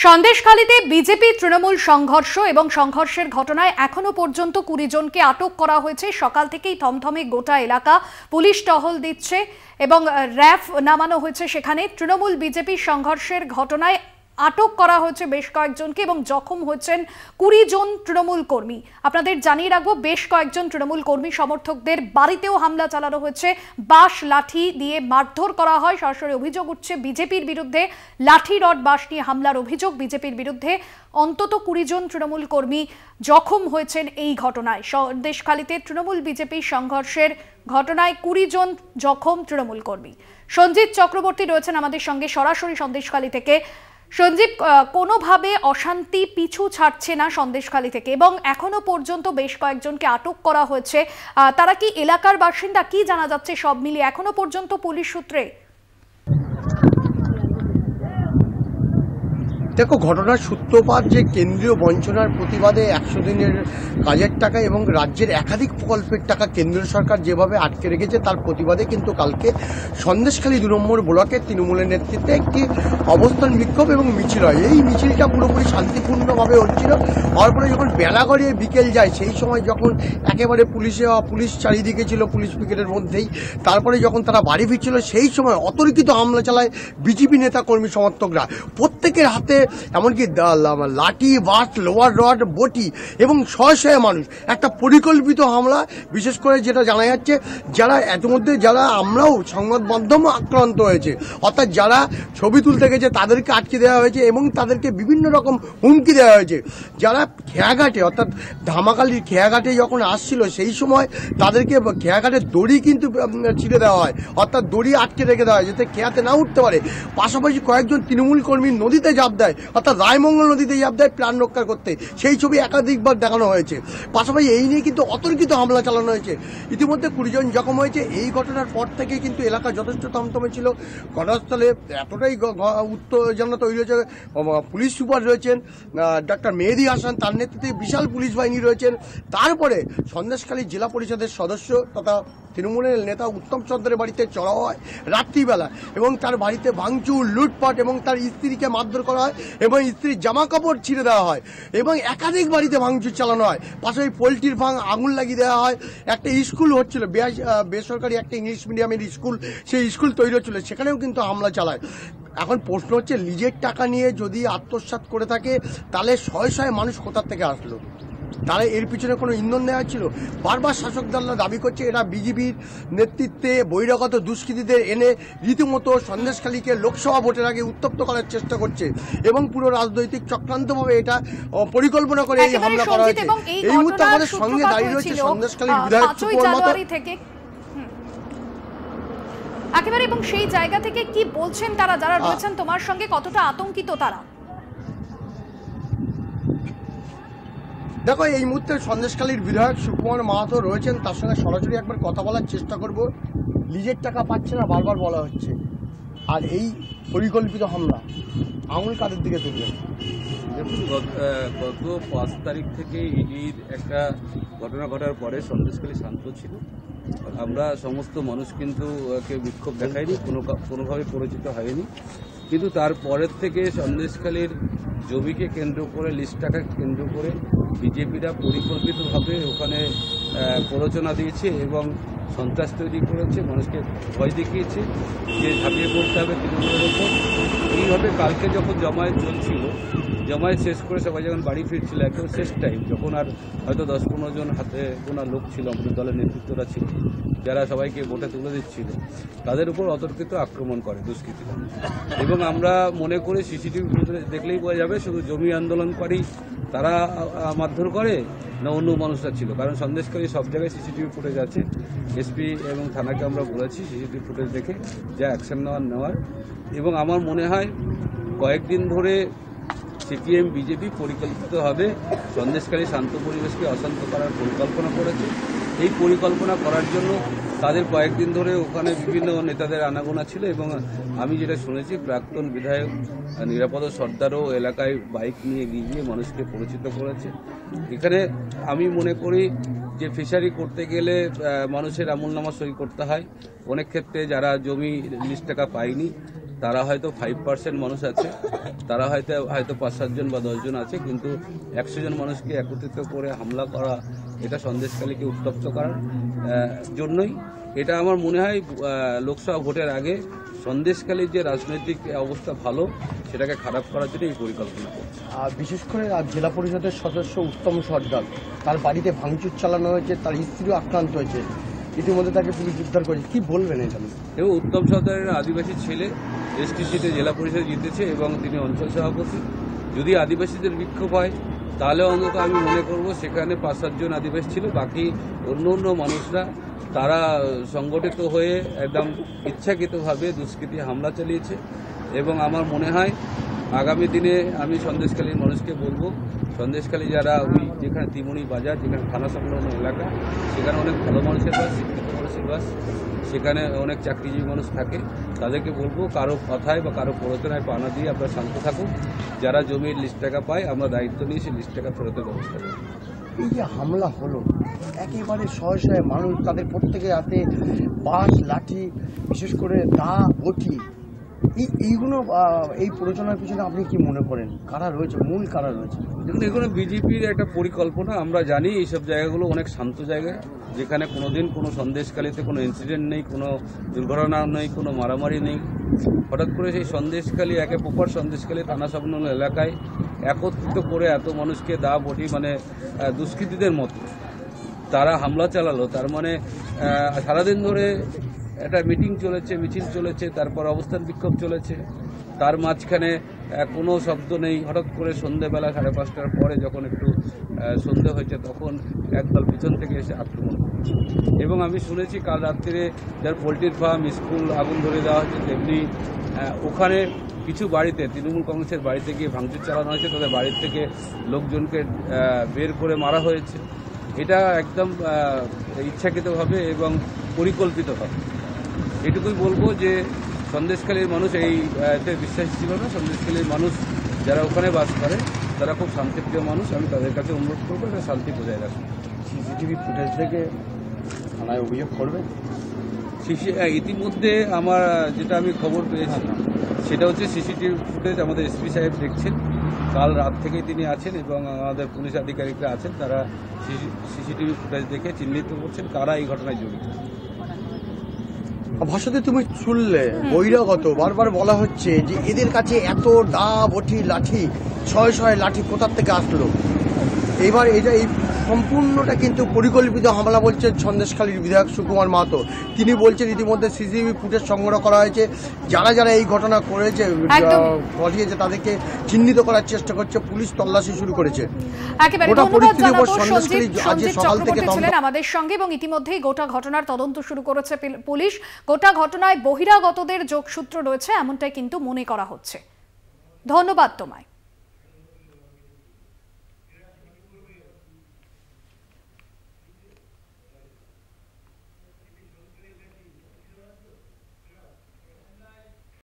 সন্দেশখালীতে BJP Trinamool সংঘর্ষ এবং সংঘর্ষের ঘটনায় এখনো পর্যন্ত 20 জনকে আটক করা হয়েছে। সকাল থেকেই থমথমে গোটা এলাকা, পুলিশ টহল দিচ্ছে এবং র্যাফ নামানো হয়েছে। সেখানে তৃণমূল বিজেপি সংঘর্ষের ঘটনায় আটক করা হয়েছে বেশ কয়েকজনকে এবং জখম হয়েছেন 20 জন তৃণমূল কর্মী। আপনাদের জানিয়ে রাখবো, বেশ কয়েকজন তৃণমূল কর্মী সমর্থকদের বাড়িতেও হামলা চালানো হয়েছে, বাঁশ লাঠি দিয়ে মারধর করা হয়। সরাসরি অভিযোগ উঠছে বিজেপির বিরুদ্ধে, লাঠি রড বাঁশ নিয়ে হামলার অভিযোগ বিজেপির বিরুদ্ধে। অন্তত 20 জন তৃণমূল কর্মী জখম হয়েছেন এই ঘটনায়। সন্দেশখালীতে তৃণমূল বিজেপি সংঘর্ষের ঘটনায় 20 জন জখম তৃণমূল কর্মী। সঞ্জিত চক্রবর্তী রয়েছেন আমাদের সঙ্গে সরাসরি সন্দেশখালী থেকে। সঞ্জীব, কোনোভাবে অশান্তি পিছু ছাড়ছে না সন্দেশখালী থেকে এবং এখনো পর্যন্ত বেশ কয়েকজনকে আটক করা হয়েছে। তারা কি এলাকার বাসিন্দা, কি জানা যাচ্ছে সব মিলিয়ে এখনো পর্যন্ত পুলিশ সূত্রে? দেখো, ঘটনার সূত্রপাত যে কেন্দ্রীয় বঞ্চনার প্রতিবাদে 100 দিনের কাজের টাকা এবং রাজ্যের একাধিক প্রকল্পের টাকা কেন্দ্র সরকার যেভাবে আটকে রেখেছে তার প্রতিবাদে কিন্তু কালকে সন্দেশখালী 2 নম্বর ব্লকের তৃণমূলের নেতৃত্বে একটি অবস্থান বিক্ষোভ এবং মিছিল হয়। এই মিছিলটা পুরোপুরি শান্তিপূর্ণভাবে হচ্ছিল। তারপরে যখন বেলা গড়িয়ে বিকেল যায়, সেই সময় যখন একেবারে পুলিশ চারিদিকে ছিল, পুলিশ পিকেটের মধ্যেই, তারপরে যখন তারা বাড়ি ফিরছিল সেই সময় অতর্কিত হামলা চালায় বিজেপি নেতা কর্মী সমর্থকরা। প্রত্যেকের হাতে এমনকি লাঠি, বাঁশ, লোহার রড, বটি এবং শয়ে মানুষ। একটা পরিকল্পিত হামলা, বিশেষ করে যেটা জানা যাচ্ছে যারা ইতিমধ্যে আমরাও সংবাদ মাধ্যম আক্রান্ত হয়েছে, অর্থাৎ যারা ছবি তুলতে গেছে তাদেরকে আটকে দেওয়া হয়েছে এবং তাদেরকে বিভিন্ন রকম হুমকি দেওয়া হয়েছে। যারা খেয়াঘাটে অর্থাৎ ধামাকালির খেয়াঘাটে যখন আসছিল সেই সময় তাদেরকে খেয়াঘাটের দড়ি কিন্তু ছিঁড়ে দেওয়া হয়, অর্থাৎ দড়ি আটকে রেখে দেওয়া হয় যাতে খেয়াতে না উঠতে পারে। পাশাপাশি কয়েকজন তৃণমূল কর্মী নদীতে ঝাঁপ দেয়, অর্থাৎ রায়মঙ্গল নদীতে ঝাঁপ দেয় প্রাণ রক্ষা করতে। সেই ছবি একাধিকবার দেখানো হয়েছে। পাশাপাশি এই নিয়ে কিন্তু অতর্কিত হামলা চালানো হয়েছে। ইতিমধ্যে 20 জন জখম হয়েছে। এই ঘটনার পর থেকে কিন্তু এলাকা যথেষ্ট থমথমে ছিল। ঘটনাস্থলে এতটাই উত্তেজনা তৈরি হয়েছে। পুলিশ সুপার রয়েছেন ডক্টর মেহেদি হাসান, তার নেতৃত্বে বিশাল পুলিশ বাহিনী রয়েছেন। তারপরে সন্দেশখালী জেলা পরিষদের সদস্য তথা তৃণমূলের নেতা উত্তম চন্দ্রের বাড়িতে চড়াও হয় রাত্রিবেলা এবং তার বাড়িতে ভাঙচুর, লুটপাট এবং তার স্ত্রীকে মারধর করা হয় এবং স্ত্রীর জামা কাপড় ছিঁড়ে দেওয়া হয় এবং একাধিক বাড়িতে ভাঙচুর চালানো হয়। পাশাপাশি পোলট্রির ফার্ম আগুন লাগিয়ে দেওয়া হয়। একটা স্কুল হচ্ছিল, বেসরকারি একটা ইংলিশ মিডিয়ামের স্কুল, সেই স্কুল তৈরি হচ্ছিল, সেখানেও কিন্তু হামলা চালায়। এখন প্রশ্ন হচ্ছে, লিজের টাকা নিয়ে যদি আত্মসাৎ করে থাকে তাহলে শয়ে মানুষ কোথার থেকে আসলো? তারা এর পিছনে কোনো ইন্ধন দেওয়া ছিল? বারবার শাসক দলরা দাবি করছে এরা বিজেপির নেতৃত্বে বহিরাগত দুষ্কৃতীদের এনে রীতিমতো সন্দেশখালীকে লোকসভা ভোটের আগে উত্তপ্ত করার চেষ্টা করছে এবং পুরো রাজনৈতিক চক্রান্তভাবে এটা পরিকল্পনা করে এই হামলা করা হয়েছে। এই মুহূর্তে আমাদের সঙ্গে দাঁড়িয়ে রয়েছে সন্দেশখালীর বিধায়ক থেকে একেবারে, এবং সেই জায়গা থেকে কি বলছেন তারা, যারা রয়েছেন তোমার সঙ্গে, কতটা আতঙ্কিত তারা? দেখো, এই মুহূর্তে সন্দেশখালীর বিধায়ক সুকুমার মাহাতো রয়েছেন, তার সঙ্গে সরাসরি একবার কথা বলার চেষ্টা করব। লিজের টাকা পাচ্ছে না বারবার বলা হচ্ছে, আর এই পরিকল্পিত হামলা আঙুল কাদের দিকে তুলবে? দেখুন, গত 5 তারিখ থেকে ইডির একটা ঘটনা ঘটার পরে সন্দেশখালী শান্ত ছিল। আমরা সমস্ত মানুষ কিন্তু কেউ বিক্ষোভ দেখায়নি, কোনোভাবে পরিচিত হয়নি। কিন্তু তারপরের থেকে সন্দেশখালীর জমিকে কেন্দ্র করে, লিস্ট টাকা কেন্দ্র করে বিজেপিরা পরিকল্পিতভাবে ওখানে প্ররোচনা দিয়েছে এবং সন্ত্রাস তৈরি করেছে, মানুষকে ভয় দেখিয়েছে যে ঝাঁপিয়ে পড়তে হবে তৃণমূলের ওপর। এইভাবে কালকে যখন জমায়েত চলছিল, জমায়েত শেষ করে সবাই যখন বাড়ি ফিরছিল, একদম শেষ টাইম, যখন আর হয়তো 10-15 জন হাতে গোনা লোক ছিল, আমাদের দলের নেতৃত্বরা ছিল, যারা সবাইকে ভোটে তুলে দিচ্ছিল, তাদের উপর অতর্কিত আক্রমণ করে দুষ্কৃতীরা। এবং আমরা মনে করি সিসিটিভি ফুটেজ দেখলেই বোঝা যাবে শুধু জমি আন্দোলনকারী তারা মারধর করে না অন্য মানুষরা ছিল, কারণ সন্দেশকারী সব জায়গায় সিসিটিভি ফুটেজ আছে। এসপি এবং থানাকে আমরা বলেছি সিসিটিভি ফুটেজ দেখে যা অ্যাকশন নেওয়ার। এবং আমার মনে হয় কয়েকদিন ধরে সিপিএম বিজেপি পরিকল্পিতভাবে সন্দেশকারী শান্ত পরিবেশকে অশান্ত করার পরিকল্পনা করেছে। এই পরিকল্পনা করার জন্য তাদের কয়েকদিন ধরে ওখানে বিভিন্ন নেতাদের আনাগোনা ছিল এবং আমি যেটা শুনেছি প্রাক্তন বিধায়ক নিরাপদ সর্দারও এলাকায় বাইক নিয়ে গিয়ে মানুষকে পরিচিত করেছে। এখানে আমি মনে করি যে ফিশারি করতে গেলে মানুষের আমলনামা সই করতে হয়। অনেক ক্ষেত্রে যারা জমি লিস্ট টাকা পায়নি তারা হয়তো 5% মানুষ আছে, তারা হয়তো 5-7 জন বা 10 জন আছে, কিন্তু 100 জন মানুষকে একত্রিত করে হামলা করা, এটা সন্দেশখালীকে উত্তপ্ত করার জন্যই। এটা আমার মনে হয় লোকসভা ভোটের আগে সন্দেশখালীর যে রাজনৈতিক অবস্থা ভালো, সেটাকে খারাপ করার জন্য এই পরিকল্পনা করছে। আর বিশেষ করে জেলা পরিষদের সদস্য উত্তম সর্দার, তার বাড়িতে ভাঙচুর চালানো হয়েছে, তার স্ত্রীও আক্রান্ত হয়েছে, ইতিমধ্যে তাকে পুলিশ উদ্ধার করেছে। কি বলবেন এটা? এবং উত্তম সর্দারের আদিবাসী ছেলে এসটি সিটে জেলা পরিষদ জিতেছে এবং তিনি অঞ্চল সভাপতি। যদি আদিবাসীদের বিক্ষোভ হয় তাহলে অন্তত আমি মনে করব সেখানে 5-7 জন আদিবাসী ছিল, বাকি অন্য মানুষরা তারা সংগঠিত হয়ে একদম ইচ্ছাকৃতভাবে দুষ্কৃতী হামলা চালিয়েছে। এবং আমার মনে হয় আগামী দিনে আমি সন্দেশখালীর মানুষকে বলবো, সন্দেশখালী যারা ওই যেখানে তিমুনি বাজার, যেখানে থানা সংলগ্ন এলাকা, সেখানে অনেক ভালো মানুষের বাস, শিক্ষিত মানুষের বাস, সেখানে অনেক চাকরিজীবী মানুষ থাকে, তাদেরকে বলবো কারো কথায় বা কারো প্ররোচনায় পা না দিয়ে আপনারা শান্ত থাকুন। যারা জমির লিস্ট টাকা পায় আমরা দায়িত্ব নিয়ে সেই লিস্ট টাকা ফেরতের ব্যবস্থা করি। এই যে হামলা হলো, একেবারে শয়ে মানুষ, তাদের প্রত্যেকের হাতে বাঁশ, লাঠি, বিশেষ করে দা, বটি, এইগুলো এই প্ররোচনার পিছনে আপনি কি মনে করেন কারা রয়েছে, মূল কারা রয়েছে? দেখুন, এগুলো বিজেপির একটা পরিকল্পনা। আমরা জানি এইসব জায়গাগুলো অনেক শান্ত জায়গা, যেখানে কোনোদিন কোনো সন্দেশখালীতে কোনো ইনসিডেন্ট নেই, কোনো দুর্ঘটনা নেই, কোনো মারামারি নেই। হঠাৎ করে সেই সন্দেশখালী, একে প্রপার সন্দেশখালী থানা সংলগ্ন এলাকায় একত্রিত করে এত মানুষকে দা, বটি, মানে দুষ্কৃতীদের মতো তারা হামলা চালালো। তার মানে সারাদিন ধরে একটা মিটিং চলেছে, মিছিল চলেছে, তারপর অবস্থান বিক্ষোভ চলেছে, তার মাঝখানে কোনো শব্দ নেই। হঠাৎ করে সন্ধ্যেবেলা 5:30টার পরে যখন একটু সন্ধে হয়েছে, তখন একদল পিছন থেকে এসে আক্রমণ করেছে। এবং আমি শুনেছি কাল রাত্রে যার পোলট্রির ফার্ম, স্কুল আগুন ধরে দেওয়া হয়েছে, তেমনি ওখানে কিছু বাড়িতে তৃণমূল কংগ্রেসের বাড়িতে গিয়ে ভাঙচুর চালানো হয়েছে, তাদের বাড়ির থেকে লোকজনকে বের করে মারা হয়েছে। এটা একদম ইচ্ছাকৃতভাবে এবং পরিকল্পিতভাবে। এটুকুই বলবো যে সন্দেশখালীর মানুষ এইতে বিশ্বাসী ছিল না। সন্দেশখালীর মানুষ যারা ওখানে বাস করে তারা খুব শান্তিপ্রিয় মানুষ। আমি তাদের কাছে অনুরোধ করবো এটা শান্তি বজায় রাখুন। সিসিটিভি ফুটেজ থেকে থানায় অভিযোগ করবে? ইতিমধ্যে আমার যেটা আমি খবর পেয়েছি সেটা হচ্ছে সিসিটিভি ফুটেজ আমাদের এসপি সাহেব দেখছেন। কাল রাত থেকেই তিনি আছেন এবং আমাদের পুলিশ আধিকারিকরা আছেন, তারা সিসিটিভি ফুটেজ দেখে চিহ্নিত করছেন কারা এই ঘটনায় জড়িত। ভাষাতে তুমি শুনলে বহিরাগত, বারবার বলা হচ্ছে যে এদের কাছে এত দা, বটি, লাঠি, শয়ে লাঠি কোথার থেকে আসলো। এবার এটা এই সম্পূর্ণটা কিন্তু পরিকল্পিত হামলা বলছেন সন্দেশখালীর বিধায়ক সুকুমার মাহাতো। তিনি বলছেন ইতিমধ্যে সিসিটিভি ফুটেজ সংগ্রহ করা হয়েছে, যারা এই ঘটনা করেছে, ঘটিয়েছে, তাদেরকে চিহ্নিত করার চেষ্টা করছে, পুলিশ তল্লাশি শুরু করেছে। গোটা পরিস্থিতির উপর সন্দেশখালী আজ সকাল থেকে আমাদের সঙ্গে, এবং ইতিমধ্যেই গোটা ঘটনার তদন্ত শুরু করেছে পুলিশ। গোটা ঘটনায় বহিরাগতদের যোগসূত্র রয়েছে এমনটাই কিন্তু মনে করা হচ্ছে। ধন্যবাদ তোমায়।